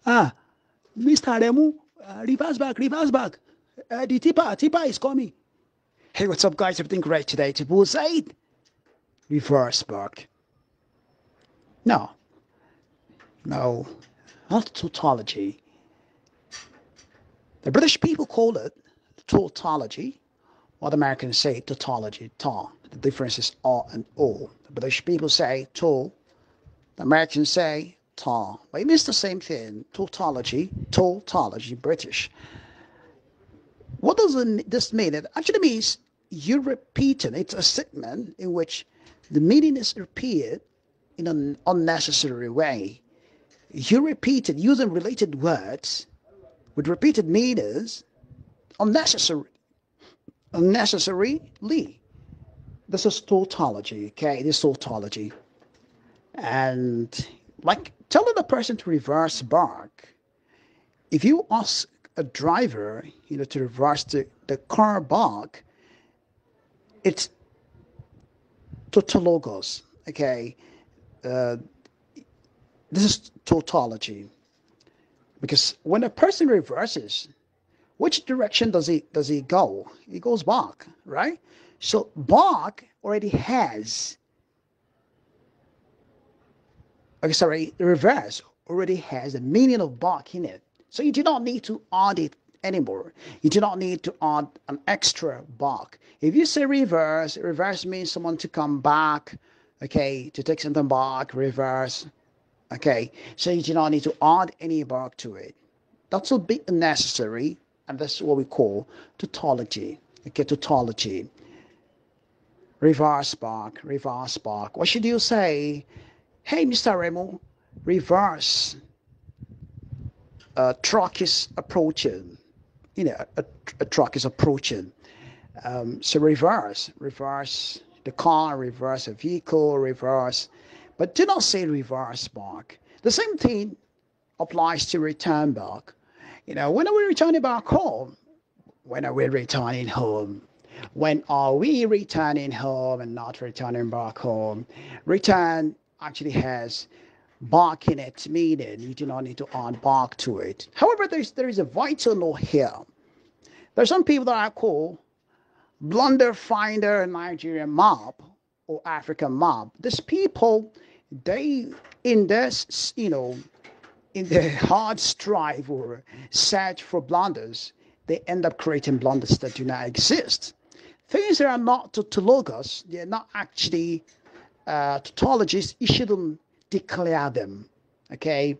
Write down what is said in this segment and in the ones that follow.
Ah, Mr. Aremu, reverse back, reverse back. The tipper is coming. Hey, what's up, guys? Everything great today? To Bullseye, reverse back. No, no, not tautology. The British people call it tautology, while the Americans say tautology, ta. The difference is R and O. The British people say to, the Americans say ta. But it means the same thing, tautology, British. What does this mean? It actually means you repeat it. It's a statement in which the meaning is repeated in an unnecessary way. You repeat it using related words with repeated meanings unnecessarily. This is tautology, okay? This is tautology. And like telling a person to reverse back, if you ask a driver, to reverse the car back, it's tautologos, okay? Uh, this is tautology. Because when a person reverses, which direction does he go? He goes back, right? So back already has, okay, sorry, the reverse already has the meaning of back in it. So you do not need to add it anymore. You do not need to add an extra back. If you say reverse, reverse means someone to come back, okay, to take something back, reverse, okay. So you do not need to add any back to it. That's a bit unnecessary, and that's what we call tautology. Okay, tautology. Reverse back, reverse back. What should you say? Hey, Mr. Remo, reverse. Truck is approaching. A truck is approaching. So reverse the car, reverse a vehicle, reverse. But do not say reverse back. The same thing applies to return back. When are we returning back home? When are we returning home? When are we returning home and not returning back home? Return actually has back in it, meaning you do not need to add back to it. However, there is a vital note here. There are some people that I call blunder finder Nigerian mob or African mob. These people, they in this, in their hard strive or search for blunders, they end up creating blunders that do not exist. Things that are not tautologous, they're not actually tautologies, you shouldn't declare them. Okay?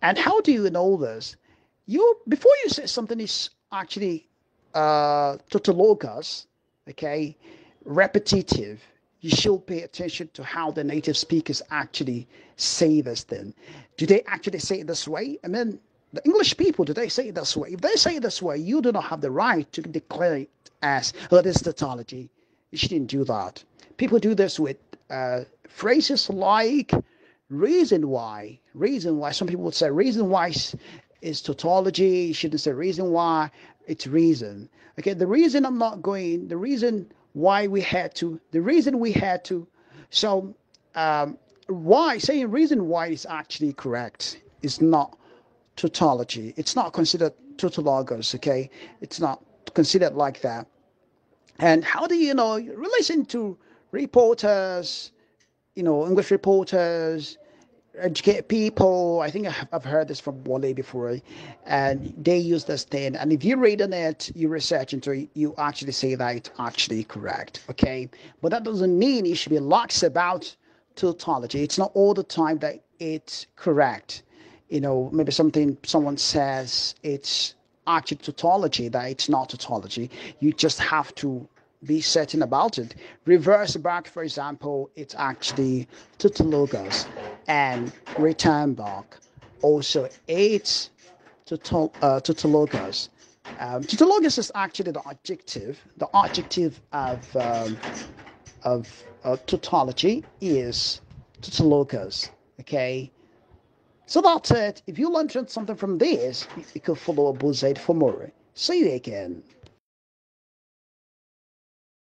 And how do you know this? Before you say something is actually tautologous, okay, repetitive, you should pay attention to how the native speakers actually say this thing. Do they actually say it this way? And then the English people, do they say it this way? If they say it this way, you do not have the right to declare it as, oh, this is tautology. You shouldn't do that. People do this with phrases like reason why. Reason why. Some people would say reason why is tautology. You shouldn't say reason why. It's reason. Okay, the reason why we had to, the reason we had to. So, why, saying reason why is actually correct. It's not tautology. It's not considered tautologos, okay? It's not considered like that. And how do you know? Listen to reporters, English reporters, educate people. I think I've heard this from Wale before, and they use this thing. And if you read on it, you research into it, you actually say that it's actually correct. Okay, but that doesn't mean you should be lax about tautology. It's not all the time that it's correct. Maybe someone says it's actually tautology, that it's not tautology. You just have to be certain about it. Reverse back, for example, it's actually tautologos, and return back also it's tautologos. Tautologos is actually the adjective of tautology is tautologos. Okay, so that's it. If you learned something from this, you could follow a bullseye for more. See you again.